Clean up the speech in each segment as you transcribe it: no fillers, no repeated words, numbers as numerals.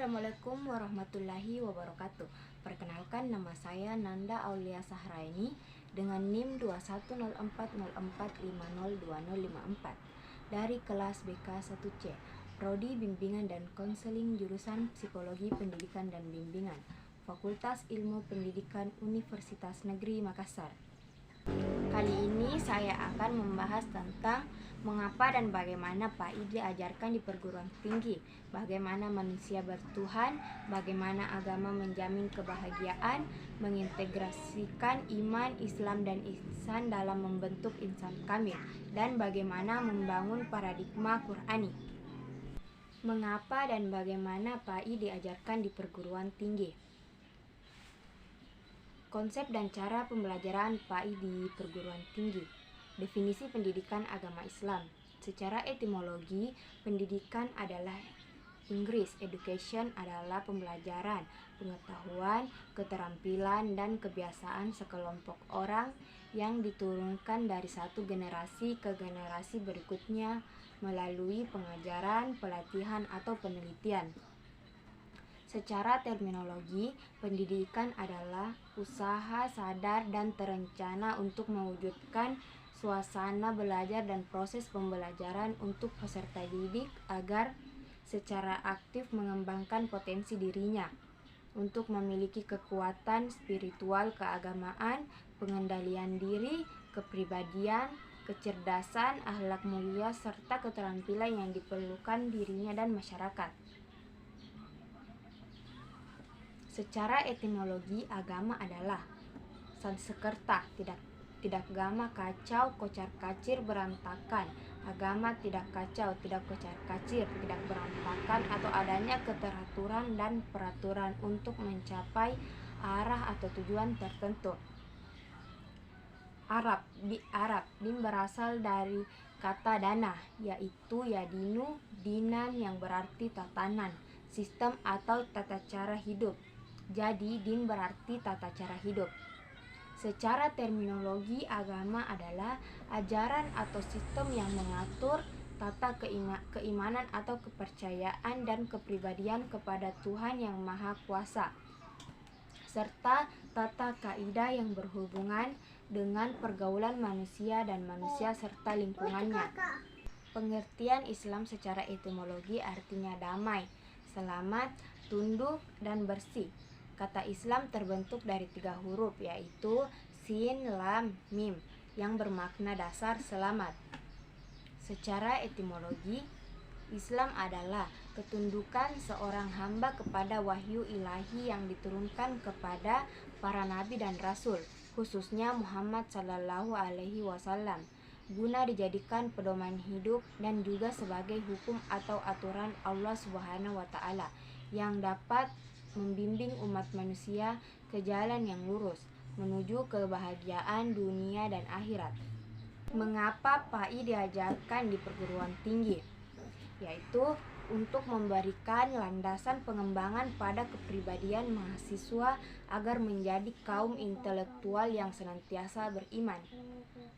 Assalamualaikum warahmatullahi wabarakatuh. Perkenalkan, nama saya Nanda Aulia Sahraini dengan NIM 210404502054 dari kelas BK 1C, Prodi Bimbingan dan Konseling jurusan Psikologi Pendidikan dan Bimbingan, Fakultas Ilmu Pendidikan Universitas Negeri Makassar. Kali ini saya akan membahas tentang mengapa dan bagaimana PAI diajarkan di perguruan tinggi, bagaimana manusia bertuhan, bagaimana agama menjamin kebahagiaan, mengintegrasikan iman, Islam dan ihsan dalam membentuk insan kamil, dan bagaimana membangun paradigma Qur'ani. Mengapa dan bagaimana PAI diajarkan di perguruan tinggi? Konsep dan cara pembelajaran PAI di perguruan tinggi. Definisi pendidikan agama Islam. Secara etimologi, pendidikan adalah Inggris, education adalah pembelajaran, pengetahuan, keterampilan, dan kebiasaan sekelompok orang yang diturunkan dari satu generasi ke generasi berikutnya melalui pengajaran, pelatihan, atau penelitian. Secara terminologi, pendidikan adalah usaha sadar dan terencana untuk mewujudkan suasana belajar dan proses pembelajaran untuk peserta didik agar secara aktif mengembangkan potensi dirinya untuk memiliki kekuatan spiritual keagamaan, pengendalian diri, kepribadian, kecerdasan, akhlak mulia, serta keterampilan yang diperlukan dirinya dan masyarakat. Secara etimologi, agama adalah Sanskerta, tidak agama kacau, kocar-kacir, berantakan. Agama tidak kacau, tidak kocar-kacir, tidak berantakan, atau adanya keteraturan dan peraturan untuk mencapai arah atau tujuan tertentu. Arab, din berasal dari kata dana, yaitu yadinu, dinan yang berarti tatanan, sistem atau tata cara hidup. Jadi, din berarti tata cara hidup. Secara terminologi, agama adalah ajaran atau sistem yang mengatur tata keimanan atau kepercayaan dan kepribadian kepada Tuhan yang Maha Kuasa, serta tata kaidah yang berhubungan dengan pergaulan manusia dan manusia serta lingkungannya. Pengertian Islam secara etimologi artinya damai, selamat, tunduk, dan bersih. Kata Islam terbentuk dari 3 huruf, yaitu Sin, Lam, Mim, yang bermakna dasar selamat. Secara etimologi, Islam adalah ketundukan seorang hamba kepada wahyu ilahi yang diturunkan kepada para nabi dan rasul, khususnya Muhammad SAW, guna dijadikan pedoman hidup dan juga sebagai hukum atau aturan Allah SWT yang dapat membimbing umat manusia ke jalan yang lurus menuju kebahagiaan dunia dan akhirat. Mengapa PAI diajarkan di perguruan tinggi? Yaitu untuk memberikan landasan pengembangan pada kepribadian mahasiswa agar menjadi kaum intelektual yang senantiasa beriman.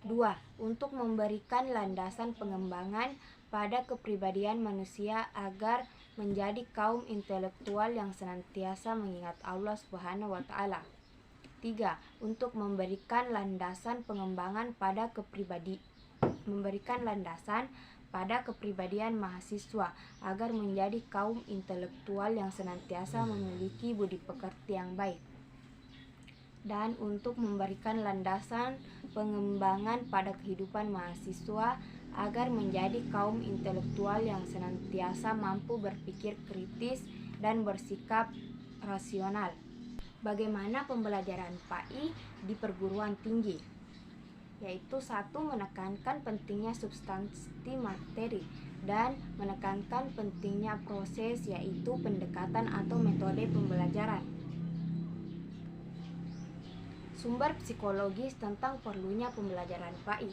2. Untuk memberikan landasan pengembangan pada kepribadian manusia agar menjadi kaum intelektual yang senantiasa mengingat Allah SWT. 3. Untuk memberikan landasan pengembangan pada kepribadian mahasiswa agar menjadi kaum intelektual yang senantiasa memiliki budi pekerti yang baik. Dan untuk memberikan landasan pengembangan pada kehidupan mahasiswa agar menjadi kaum intelektual yang senantiasa mampu berpikir kritis dan bersikap rasional. Bagaimana pembelajaran PAI di perguruan tinggi? Yaitu 1. Menekankan pentingnya substansi materi dan menekankan pentingnya proses, yaitu pendekatan atau metode pembelajaran. Sumber psikologis tentang perlunya pembelajaran PAI.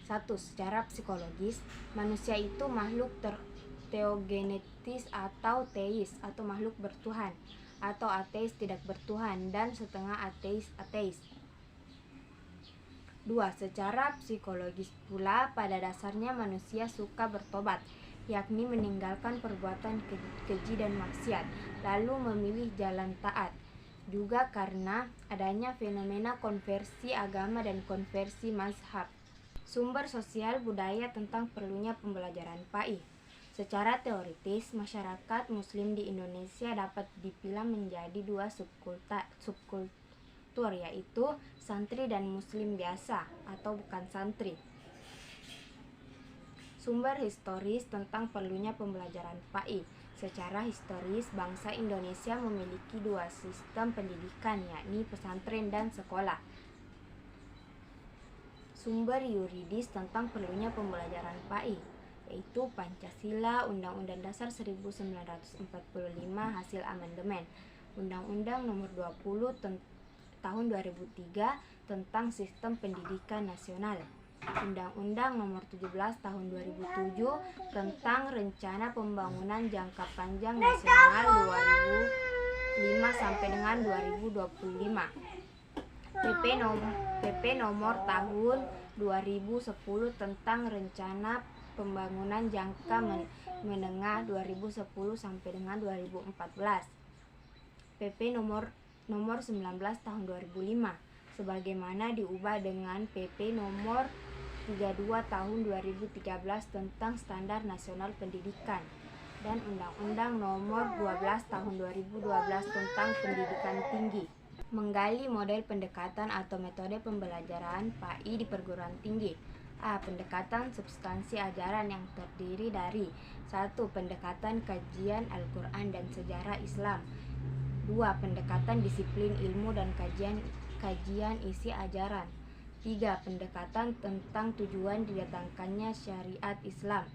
1. Secara psikologis, manusia itu makhluk teogenetis atau teis atau makhluk bertuhan, atau ateis tidak bertuhan, dan setengah ateis. 2. Secara psikologis pula, pada dasarnya manusia suka bertobat, yakni meninggalkan perbuatan keji dan maksiat, lalu memilih jalan taat. Juga karena adanya fenomena konversi agama dan konversi mazhab. Sumber sosial budaya tentang perlunya pembelajaran PAI. Secara teoritis, masyarakat Muslim di Indonesia dapat dipilah menjadi dua subkultur, yaitu santri dan Muslim biasa atau bukan santri. Sumber historis tentang perlunya pembelajaran PAI. Secara historis, bangsa Indonesia memiliki dua sistem pendidikan, yakni pesantren dan sekolah. Sumber yuridis tentang perlunya pembelajaran PAI, yaitu Pancasila, Undang-Undang Dasar 1945 hasil amandemen, Undang-Undang Nomor 20 Tahun 2003 tentang Sistem Pendidikan Nasional, Undang-Undang Nomor 17 Tahun 2007 tentang Rencana Pembangunan Jangka Panjang Nasional 2005 sampai dengan 2025. PP nomor tahun 2010 tentang Rencana Pembangunan Jangka Menengah 2010 sampai dengan 2014. PP nomor 19 tahun 2005 sebagaimana diubah dengan PP nomor 32 tahun 2013 tentang Standar Nasional Pendidikan dan Undang-Undang nomor 12 tahun 2012 tentang Pendidikan Tinggi. Menggali model pendekatan atau metode pembelajaran PAI di perguruan tinggi. A. Pendekatan substansi ajaran yang terdiri dari 1. Pendekatan kajian Al-Quran dan sejarah Islam. 2. Pendekatan disiplin ilmu dan kajian isi ajaran. 3. Pendekatan tentang tujuan didatangkannya syariat Islam.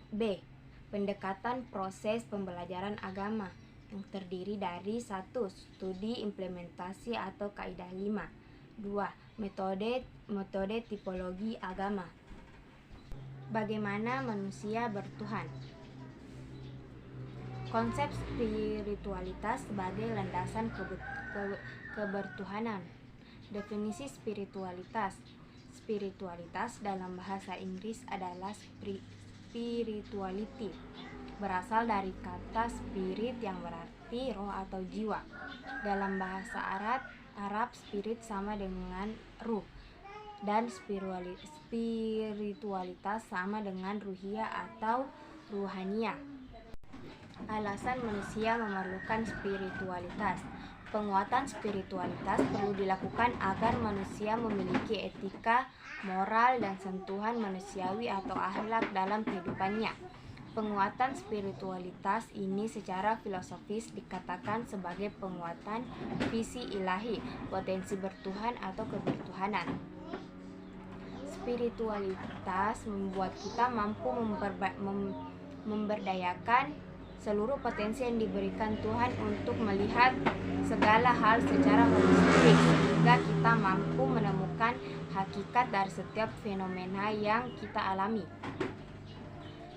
B. Pendekatan proses pembelajaran agama yang terdiri dari 1. Studi implementasi atau kaidah 5. 2. Metode tipologi agama. Bagaimana manusia bertuhan. Konsep spiritualitas sebagai landasan kebertuhanan. Definisi spiritualitas. Spiritualitas dalam bahasa Inggris adalah spirituality. Berasal dari kata spirit yang berarti roh atau jiwa. Dalam bahasa Arab spirit sama dengan ruh dan spiritualitas sama dengan ruhiyah atau ruhaniyah. Alasan manusia memerlukan spiritualitas. Penguatan spiritualitas perlu dilakukan agar manusia memiliki etika, moral, dan sentuhan manusiawi atau akhlak dalam kehidupannya. Penguatan spiritualitas ini secara filosofis dikatakan sebagai penguatan visi ilahi, potensi bertuhan atau kebertuhanan. Spiritualitas membuat kita mampu memberdayakan seluruh potensi yang diberikan Tuhan untuk melihat segala hal secara holistik, sehingga kita mampu menemukan hakikat dari setiap fenomena yang kita alami.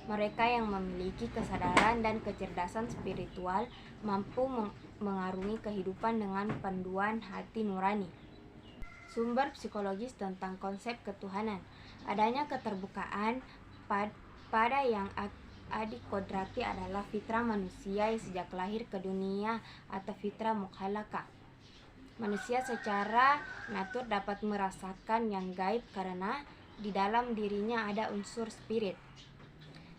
Mereka yang memiliki kesadaran dan kecerdasan spiritual mampu mengarungi kehidupan dengan panduan hati nurani. Sumber psikologis tentang konsep ketuhanan. Adanya keterbukaan pada yang adikodrati adalah fitrah manusia yang sejak lahir ke dunia atau fitrah mukhalaqah. Manusia secara natur dapat merasakan yang gaib karena di dalam dirinya ada unsur spirit.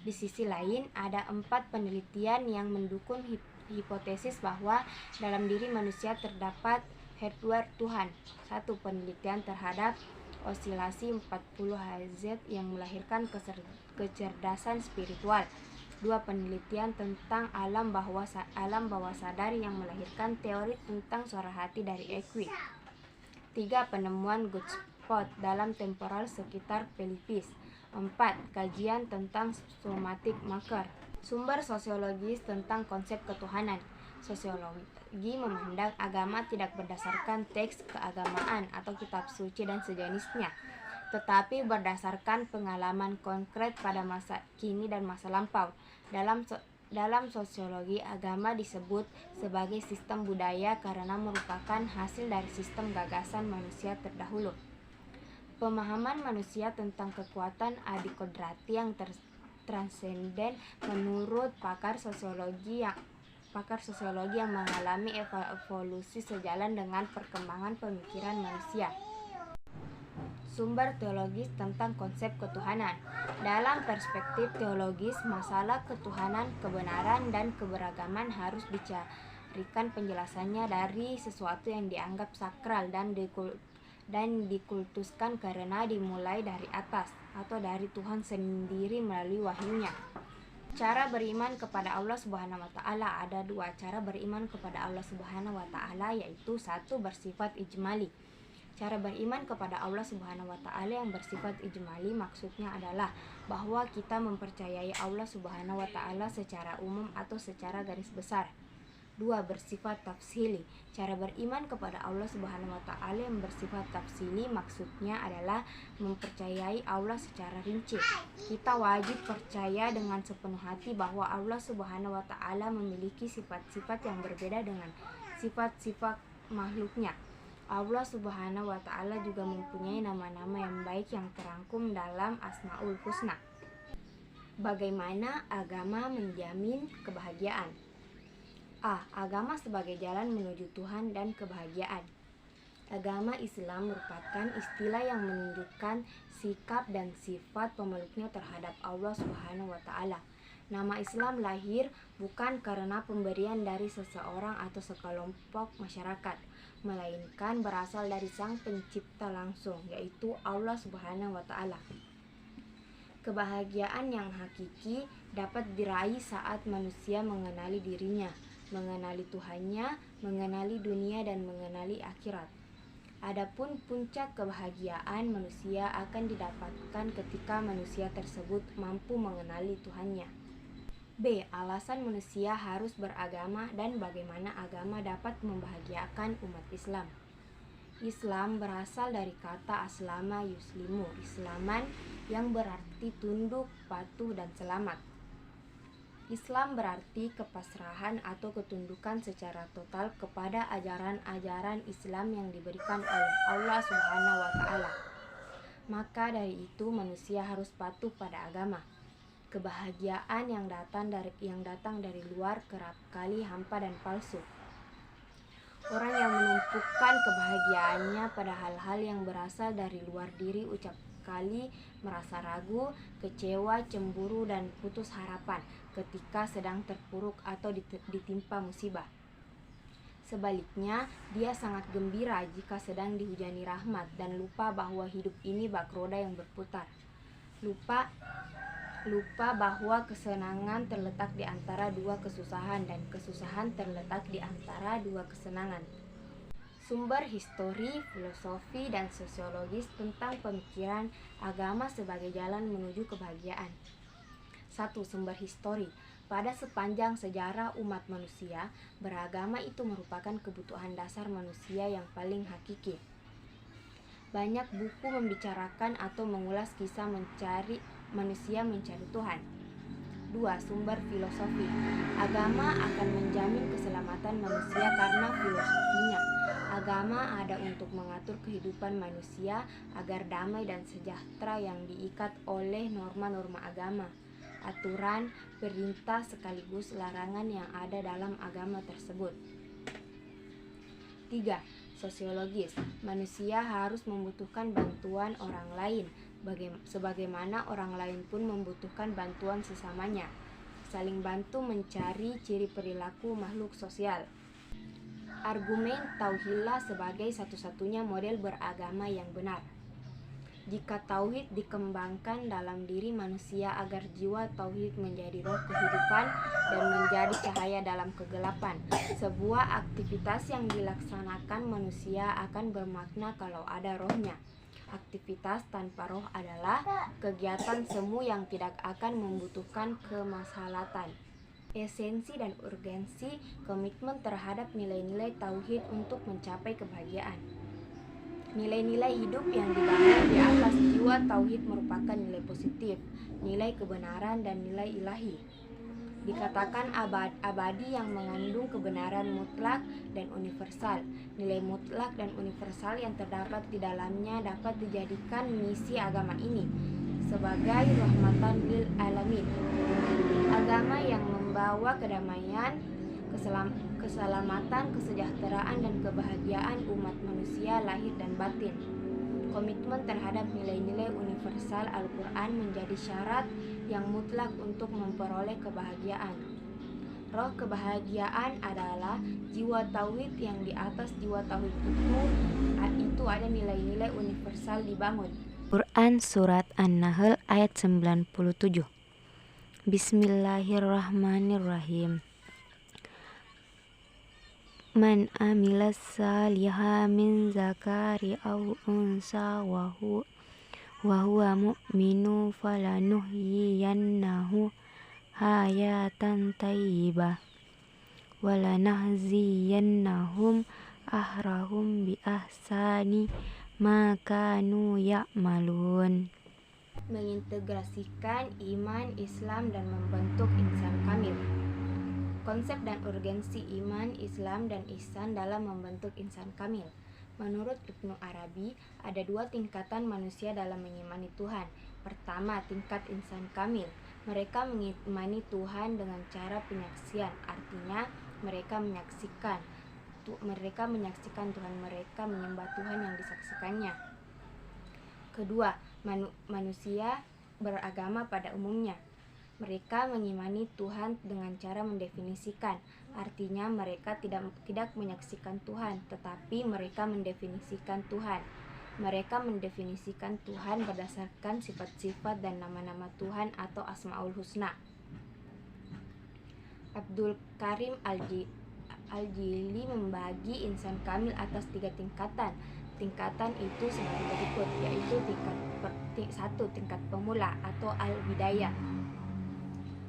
Di sisi lain, ada 4 penelitian yang mendukung hipotesis bahwa dalam diri manusia terdapat hardware Tuhan. 1. Penelitian terhadap osilasi 40 Hz yang melahirkan kecerdasan spiritual. 2. Penelitian tentang alam bawah sadar yang melahirkan teori tentang suara hati dari EQ. 3. Penemuan good spot dalam temporal sekitar pelipis. 4. Kajian tentang somatic marker. Sumber sosiologis tentang konsep ketuhanan. Sosiologi memandang agama tidak berdasarkan teks keagamaan atau kitab suci dan sejenisnya, tetapi berdasarkan pengalaman konkret pada masa kini dan masa lampau. Dalam sosiologi, agama disebut sebagai sistem budaya karena merupakan hasil dari sistem gagasan manusia terdahulu. Pemahaman manusia tentang kekuatan adikodrati yang transenden menurut pakar sosiologi yang mengalami evolusi sejalan dengan perkembangan pemikiran manusia. Sumber teologis tentang konsep ketuhanan. Dalam perspektif teologis, masalah ketuhanan, kebenaran, dan keberagaman harus dicarikan penjelasannya dari sesuatu yang dianggap sakral dan dikultuskan karena dimulai dari atas atau dari Tuhan sendiri melalui wahyunya. Cara beriman kepada Allah Subhanahu wa taala. Ada dua cara beriman kepada Allah Subhanahu wa taala, yaitu satu, bersifat ijmali. Cara beriman kepada Allah Subhanahu wa taala yang bersifat ijmali maksudnya adalah bahwa kita mempercayai Allah Subhanahu wa taala secara umum atau secara garis besar. Dua, bersifat tafsili. Cara beriman kepada Allah Subhanahu wa taala yang bersifat tafsili maksudnya adalah mempercayai Allah secara rinci. Kita wajib percaya dengan sepenuh hati bahwa Allah Subhanahu wa taala memiliki sifat-sifat yang berbeda dengan sifat-sifat makhluknya. Allah Subhanahu wa taala juga mempunyai nama-nama yang baik yang terangkum dalam Asmaul Husna. Bagaimana agama menjamin kebahagiaan? A. Agama sebagai jalan menuju Tuhan dan kebahagiaan. Agama Islam merupakan istilah yang menunjukkan sikap dan sifat pemeluknya terhadap Allah Subhanahu wa taala. Nama Islam lahir bukan karena pemberian dari seseorang atau sekelompok masyarakat, melainkan berasal dari Sang Pencipta langsung, yaitu Allah Subhanahu wa taala. Kebahagiaan yang hakiki dapat diraih saat manusia mengenali dirinya, mengenali Tuhannya, mengenali dunia, dan mengenali akhirat. Adapun puncak kebahagiaan manusia akan didapatkan ketika manusia tersebut mampu mengenali Tuhannya. B. Alasan manusia harus beragama dan bagaimana agama dapat membahagiakan umat Islam. Islam berasal dari kata aslama yuslimu, islaman, yang berarti tunduk, patuh, dan selamat. Islam berarti kepasrahan atau ketundukan secara total kepada ajaran-ajaran Islam yang diberikan oleh Allah Subhanahu wa taala. Maka dari itu manusia harus patuh pada agama. Kebahagiaan yang datang dari luar kerap kali hampa dan palsu. Orang yang menumpukan kebahagiaannya pada hal-hal yang berasal dari luar diri ucap kali merasa ragu, kecewa, cemburu, dan putus harapan ketika sedang terpuruk atau ditimpa musibah. Sebaliknya, dia sangat gembira jika sedang dihujani rahmat dan lupa bahwa hidup ini bak roda yang berputar. Lupa bahwa kesenangan terletak di antara dua kesusahan dan kesusahan terletak di antara dua kesenangan. Sumber histori, filosofi, dan sosiologis tentang pemikiran agama sebagai jalan menuju kebahagiaan. 1. Sumber histori. Pada sepanjang sejarah umat manusia, beragama itu merupakan kebutuhan dasar manusia yang paling hakiki. Banyak buku membicarakan atau mengulas kisah manusia mencari Tuhan. 2. Sumber filosofi. Agama akan menjamin keselamatan manusia karena filosofinya. Agama ada untuk mengatur kehidupan manusia agar damai dan sejahtera yang diikat oleh norma-norma agama, aturan, perintah sekaligus larangan yang ada dalam agama tersebut. 3. Sosiologis. Manusia harus membutuhkan bantuan orang lain, sebagaimana orang lain pun membutuhkan bantuan sesamanya. Saling bantu mencari ciri perilaku makhluk sosial. Argumen tauhidlah sebagai satu-satunya model beragama yang benar. Jika tauhid dikembangkan dalam diri manusia agar jiwa tauhid menjadi roh kehidupan dan menjadi cahaya dalam kegelapan, sebuah aktivitas yang dilaksanakan manusia akan bermakna kalau ada rohnya. Aktivitas tanpa roh adalah kegiatan semu yang tidak akan membutuhkan kemaslahatan. Esensi dan urgensi komitmen terhadap nilai-nilai tauhid untuk mencapai kebahagiaan. Nilai-nilai hidup yang dibangun di atas jiwa tauhid merupakan nilai positif, nilai kebenaran, dan nilai ilahi. Dikatakan abadi yang mengandung kebenaran mutlak dan universal. Nilai mutlak dan universal yang terdapat di dalamnya dapat dijadikan misi agama ini. sebagai rahmatan lil alamin, agama yang membawa kedamaian, keselamatan, kesejahteraan, dan kebahagiaan umat manusia lahir dan batin. Komitmen terhadap nilai-nilai universal Al-Quran menjadi syarat yang mutlak untuk memperoleh kebahagiaan. Roh kebahagiaan adalah jiwa tauhid yang di atas jiwa tauhid itu ada nilai-nilai universal dibangun. Quran Surat An-Nahl ayat 97. Bismillahirrahmanirrahim. Man amila saliha min zakari aw unsa wa huwa mu'minu falanuhyiyannahu hayatan tayyibah walanahziyannahum ahrahum bi ahsani ma kanu ya'malun. Mengintegrasikan iman, Islam, dan membentuk insan kamil. Konsep dan urgensi iman, Islam, dan ihsan dalam membentuk insan kamil. Menurut Ibnu Arabi, ada dua tingkatan manusia dalam mengimani Tuhan. Pertama, tingkat insan kamil. Mereka mengimani Tuhan dengan cara penyaksian, artinya mereka menyaksikan Tuhan, mereka menyembah Tuhan yang disaksikannya. Kedua, manusia beragama pada umumnya. Mereka mengimani Tuhan dengan cara mendefinisikan, artinya mereka tidak menyaksikan Tuhan, tetapi mereka mendefinisikan Tuhan. Mereka mendefinisikan Tuhan berdasarkan sifat-sifat dan nama-nama Tuhan atau Asmaul Husna. Abdul Karim Al-Jili membagi insan kamil atas 3 tingkatan. Tingkatan itu sebagai berikut, yaitu tingkat pemula atau al-bidayah.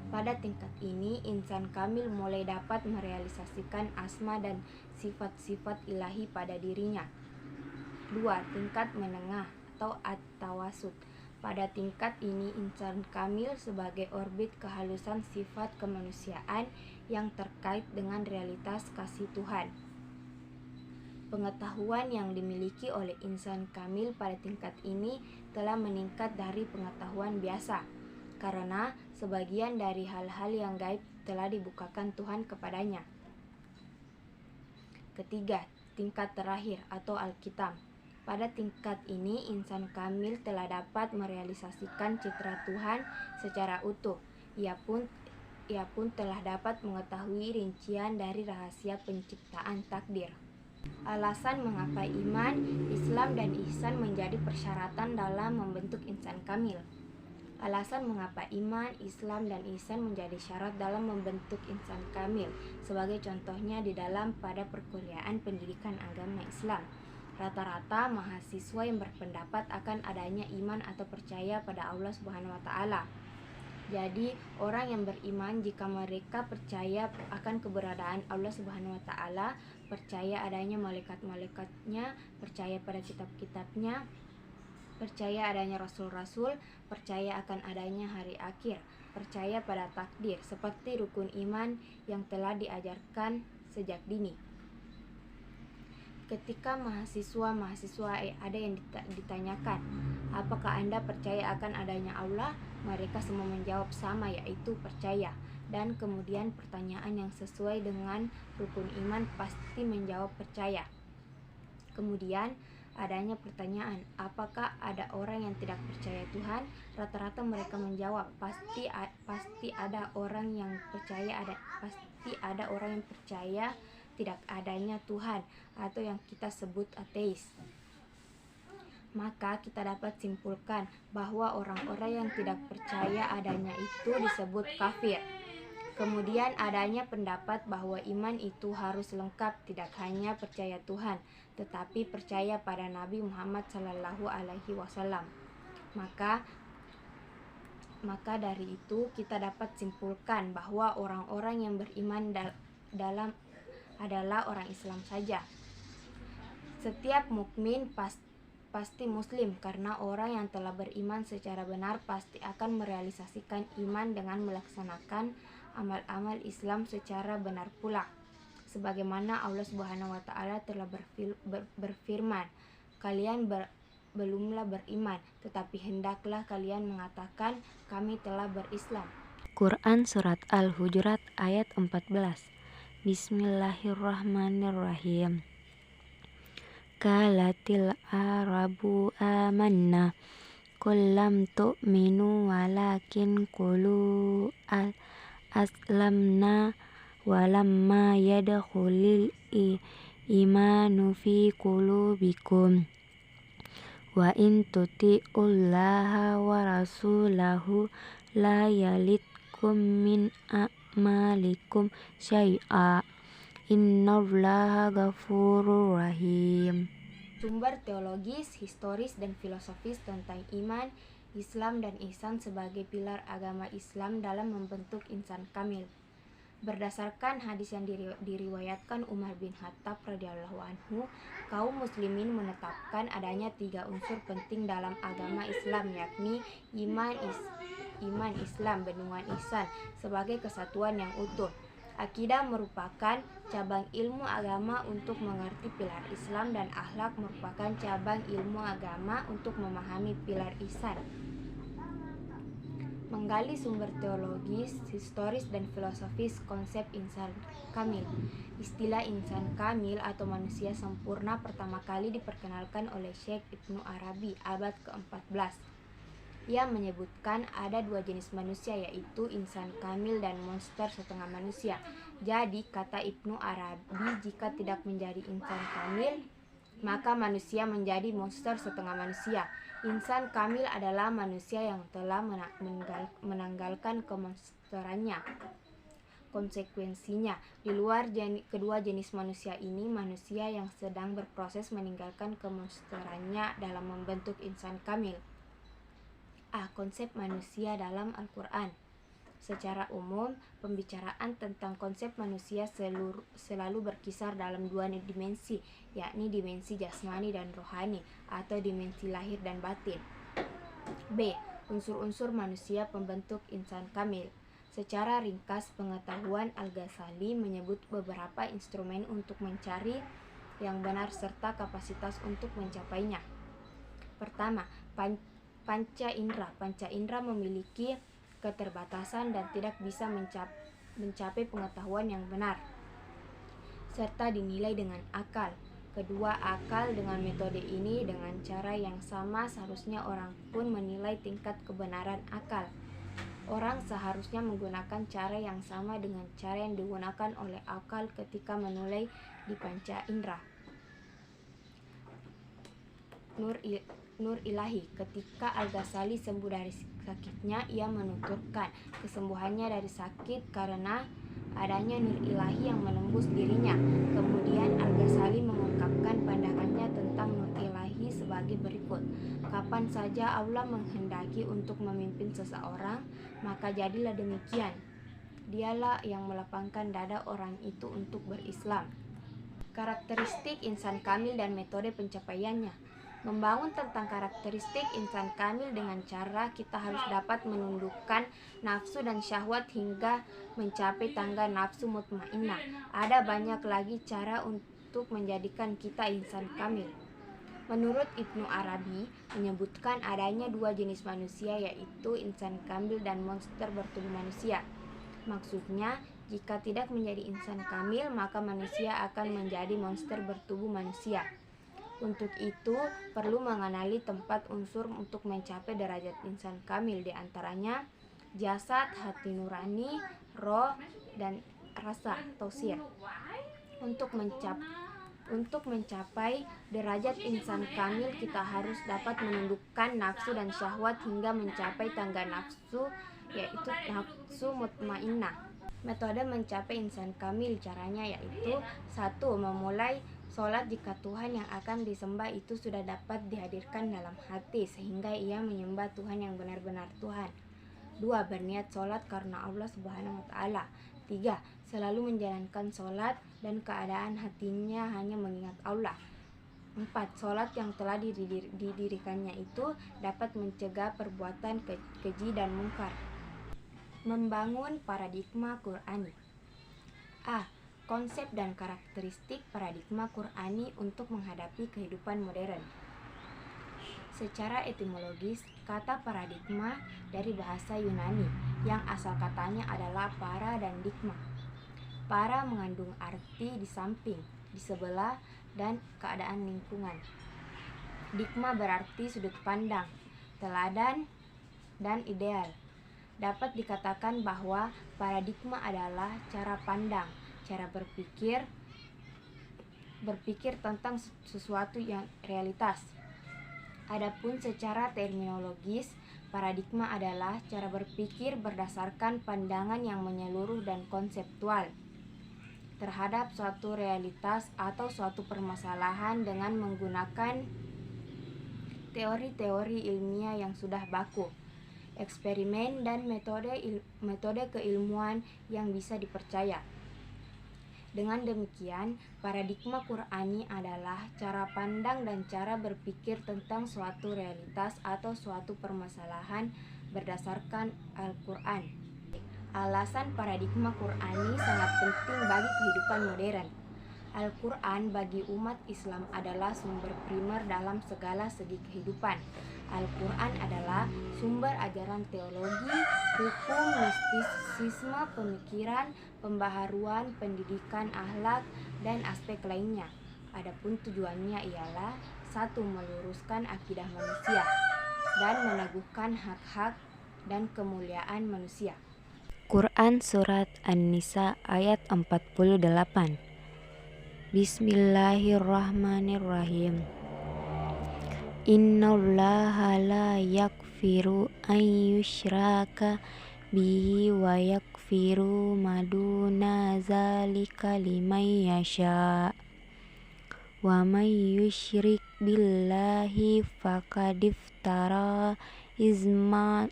Pada tingkat ini, insan kamil mulai dapat merealisasikan asma dan sifat-sifat ilahi pada dirinya. 2. Tingkat menengah atau at-tawasut. Pada tingkat ini, insan kamil sebagai orbit kehalusan sifat kemanusiaan yang terkait dengan realitas kasih Tuhan. Pengetahuan yang dimiliki oleh insan kamil pada tingkat ini telah meningkat dari pengetahuan biasa, karena sebagian dari hal-hal yang gaib telah dibukakan Tuhan kepadanya. Ketiga, tingkat terakhir atau Al-Kitam. Pada tingkat ini, insan kamil telah dapat merealisasikan citra Tuhan secara utuh. Ia pun telah dapat mengetahui rincian dari rahasia penciptaan takdir. Alasan mengapa iman, Islam, dan ihsan menjadi persyaratan dalam membentuk insan kamil. Alasan mengapa iman, Islam, dan ihsan menjadi syarat dalam membentuk insan kamil. Sebagai contohnya di dalam pada perkuliahan pendidikan agama Islam, rata-rata mahasiswa yang berpendapat akan adanya iman atau percaya pada Allah Subhanahu wa taala. Jadi, orang yang beriman jika mereka percaya akan keberadaan Allah Subhanahu wa taala, percaya adanya malaikat-malaikatnya, percaya pada kitab-kitabnya, percaya adanya rasul-rasul, percaya akan adanya hari akhir, percaya pada takdir, seperti rukun iman yang telah diajarkan sejak dini. Ketika mahasiswa ada yang ditanyakan, apakah Anda percaya akan adanya Allah? Mereka semua menjawab sama, yaitu percaya. Dan kemudian pertanyaan yang sesuai dengan rukun iman pasti menjawab percaya. Kemudian adanya pertanyaan, apakah ada orang yang tidak percaya Tuhan? Rata-rata mereka menjawab, pasti ada orang yang percaya, pasti ada orang yang percaya tidak adanya Tuhan, atau yang kita sebut ateis. Maka kita dapat simpulkan bahwa orang-orang yang tidak percaya adanya itu disebut kafir. Kemudian adanya pendapat bahwa iman itu harus lengkap, tidak hanya percaya Tuhan, tetapi percaya pada Nabi Muhammad SAW. Maka dari itu kita dapat simpulkan bahwa orang-orang yang beriman adalah orang Islam saja. Setiap mukmin pasti muslim, karena orang yang telah beriman secara benar pasti akan merealisasikan iman dengan melaksanakan amal-amal Islam secara benar pula. Sebagaimana Allah Subhanahu wa taala telah berfirman, kalian belumlah beriman, tetapi hendaklah kalian mengatakan, kami telah berislam. Quran Surat Al-Hujurat ayat 14. Bismillahirrahmanirrahim. Qalatil arabu amanna qul lam tu'minu walakin qulu aslamna walamma yadkhulil imanu fi qulubikum wa in tuti'ullaha wa rasulahu la yalitkum min a'malikum syai'a innallaha ghafurur rahim. Sumber teologis, historis, dan filosofis tentang iman, Islam, dan ihsan sebagai pilar agama Islam dalam membentuk insan kamil. Berdasarkan hadis yang diriwayatkan Umar bin Khattab radhiyallahu anhu, kaum muslimin menetapkan adanya 3 unsur penting dalam agama Islam, yakni iman, Islam, bendungan ihsan sebagai kesatuan yang utuh. Akidah merupakan cabang ilmu agama untuk mengerti pilar Islam, dan akhlak merupakan cabang ilmu agama untuk memahami pilar ihsan. Menggali sumber teologis, historis, dan filosofis konsep insan kamil. Istilah insan kamil atau manusia sempurna pertama kali diperkenalkan oleh Syekh Ibnu Arabi abad ke-14. Ia menyebutkan ada 2 jenis manusia, yaitu insan kamil dan monster setengah manusia. Jadi kata Ibnu Arabi, jika tidak menjadi insan kamil, maka manusia menjadi monster setengah manusia. Insan kamil adalah manusia yang telah menanggalkan kemonsterannya. Konsekuensinya, di luar kedua jenis manusia ini, manusia yang sedang berproses meninggalkan kemonsterannya dalam membentuk insan kamil. Konsep manusia dalam Al-Quran. Secara umum, pembicaraan tentang konsep manusia selalu berkisar dalam 2 dimensi, yakni dimensi jasmani dan rohani, atau dimensi lahir dan batin. B. Unsur-unsur manusia pembentuk insan kamil. Secara ringkas, pengetahuan Al-Ghazali menyebut beberapa instrumen untuk mencari yang benar serta kapasitas untuk mencapainya. Pertama, panca indera. Panca indera memiliki keterbatasan dan tidak bisa mencapai pengetahuan yang benar, serta dinilai dengan akal. Kedua, akal. Dengan metode ini, dengan cara yang sama, seharusnya orang pun menilai tingkat kebenaran akal. Orang seharusnya menggunakan cara yang sama dengan cara yang digunakan oleh akal ketika menilai di panca indera. Nur ilahi. Ketika Al-Ghazali sembuh dari sakitnya, ia menuturkan kesembuhannya dari sakit karena adanya nur ilahi yang menembus dirinya. Kemudian Al-Ghazali mengungkapkan pandangannya tentang nur ilahi sebagai berikut. Kapan saja Allah menghendaki untuk memimpin seseorang, maka jadilah demikian. Dialah yang melapangkan dada orang itu untuk berislam. Karakteristik insan kamil dan metode pencapaiannya. Membangun tentang karakteristik insan kamil dengan cara kita harus dapat menundukkan nafsu dan syahwat hingga mencapai tangga nafsu mutmainnah. Ada banyak lagi cara untuk menjadikan kita insan kamil. Menurut Ibnu Arabi, menyebutkan adanya 2 jenis manusia, yaitu insan kamil dan monster bertubuh manusia. Maksudnya, jika tidak menjadi insan kamil, maka manusia akan menjadi monster bertubuh manusia. Untuk itu, perlu mengenali tempat unsur untuk mencapai derajat insan kamil, di antaranya jasad, hati nurani, roh, dan rasa tausir. Untuk mencapai derajat insan kamil, kita harus dapat menundukkan nafsu dan syahwat hingga mencapai tangga nafsu, yaitu nafsu mutmainnah. Metode mencapai insan kamil, caranya yaitu 1. Memulai sholat jika Tuhan yang akan disembah itu sudah dapat dihadirkan dalam hati, sehingga ia menyembah Tuhan yang benar-benar Tuhan. 2. Berniat sholat karena Allah Subhanahu wa Ta'ala. 3. Selalu menjalankan sholat dan keadaan hatinya hanya mengingat Allah. 4. Sholat yang telah didirikannya itu dapat mencegah perbuatan keji dan mungkar. Membangun paradigma Qur'ani. Konsep dan karakteristik paradigma Qur'ani untuk menghadapi kehidupan modern. Secara etimologis, kata paradigma dari bahasa Yunani yang asal katanya adalah para dan digma. Para mengandung arti di samping, di sebelah, dan keadaan lingkungan. Digma berarti sudut pandang, teladan, dan ideal. Dapat dikatakan bahwa paradigma adalah cara pandang, cara berpikir tentang sesuatu yang realitas. Adapun secara terminologis, paradigma adalah cara berpikir berdasarkan pandangan yang menyeluruh dan konseptual terhadap suatu realitas atau suatu permasalahan dengan menggunakan teori-teori ilmiah yang sudah baku, eksperimen, dan metode keilmuan yang bisa dipercaya. Dengan demikian, paradigma Qur'ani adalah cara pandang dan cara berpikir tentang suatu realitas atau suatu permasalahan berdasarkan Al-Qur'an. Alasan paradigma Qur'ani sangat penting bagi kehidupan modern. Al-Qur'an bagi umat Islam adalah sumber primer dalam segala segi kehidupan. Al-Qur'an adalah sumber ajaran teologi, hukum, mistisisme, pemikiran, pembaharuan, pendidikan, akhlak, dan aspek lainnya. Adapun tujuannya ialah 1. Meluruskan akidah manusia dan meneguhkan hak-hak dan kemuliaan manusia. Quran Surat An-Nisa ayat 48. Bismillahirrahmanirrahim. Innallaha la yakfiru an yushraka bihi wa yakfiru maduna zalika liman yasha. Wa man yushrik billahi faqad iftara izman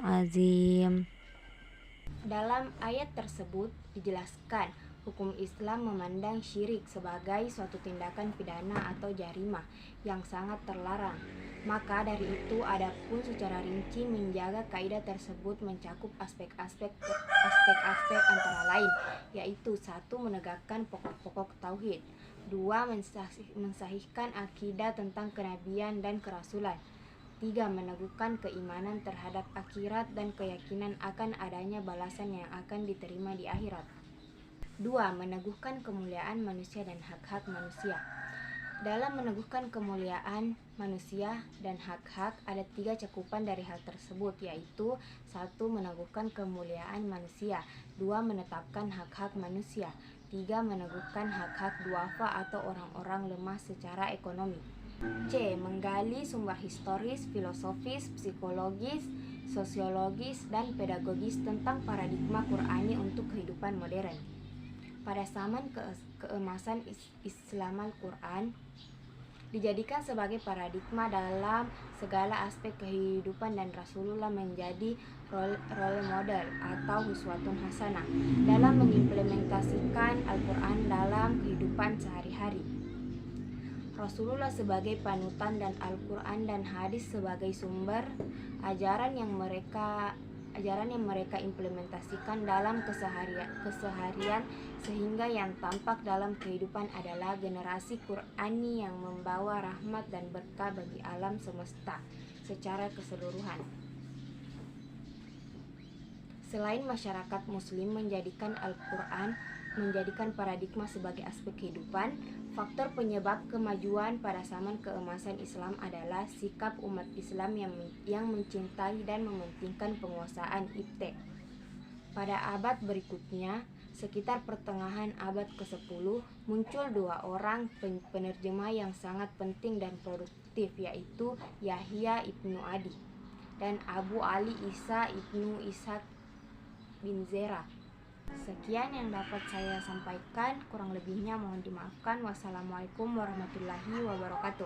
azim. Dalam ayat tersebut dijelaskan hukum Islam memandang syirik sebagai suatu tindakan pidana atau jarimah yang sangat terlarang. Maka dari itu, adapun secara rinci menjaga kaidah tersebut mencakup aspek-aspek antara lain, yaitu 1. Menegakkan pokok-pokok tauhid, 2. Mensahihkan akidah tentang kenabian dan kerasulan, 3. Meneguhkan keimanan terhadap akhirat dan keyakinan akan adanya balasan yang akan diterima di akhirat. 2. Meneguhkan kemuliaan manusia dan hak-hak manusia. Dalam meneguhkan kemuliaan manusia dan hak-hak, ada 3 cakupan dari hal tersebut, yaitu 1. Meneguhkan kemuliaan manusia, 2. Menetapkan hak-hak manusia, 3. Meneguhkan hak-hak duafa atau orang-orang lemah secara ekonomi. C. Menggali sumber historis, filosofis, psikologis, sosiologis, dan pedagogis tentang paradigma Qur'ani untuk kehidupan modern. Pada zaman keemasan Islam, Al-Quran dijadikan sebagai paradigma dalam segala aspek kehidupan dan Rasulullah menjadi role model atau uswatun hasanah dalam mengimplementasikan Al-Quran dalam kehidupan sehari-hari. Rasulullah sebagai panutan dan Al-Quran dan hadis sebagai sumber ajaran yang mereka implementasikan dalam keseharian sehingga yang tampak dalam kehidupan adalah generasi Qur'ani yang membawa rahmat dan berkah bagi alam semesta secara keseluruhan. Selain masyarakat muslim menjadikan Al-Quran menjadikan paradigma sebagai aspek kehidupan, faktor penyebab kemajuan pada zaman keemasan Islam adalah sikap umat Islam yang mencintai dan mementingkan penguasaan iptek. Pada abad berikutnya, sekitar pertengahan abad ke-10, muncul 2 orang penerjemah yang sangat penting dan produktif, yaitu Yahya ibnu Adi dan Abu Ali Isa ibnu Ishaq bin Zera. Sekian yang dapat saya sampaikan, kurang lebihnya mohon dimaafkan. Wassalamualaikum warahmatullahi wabarakatuh.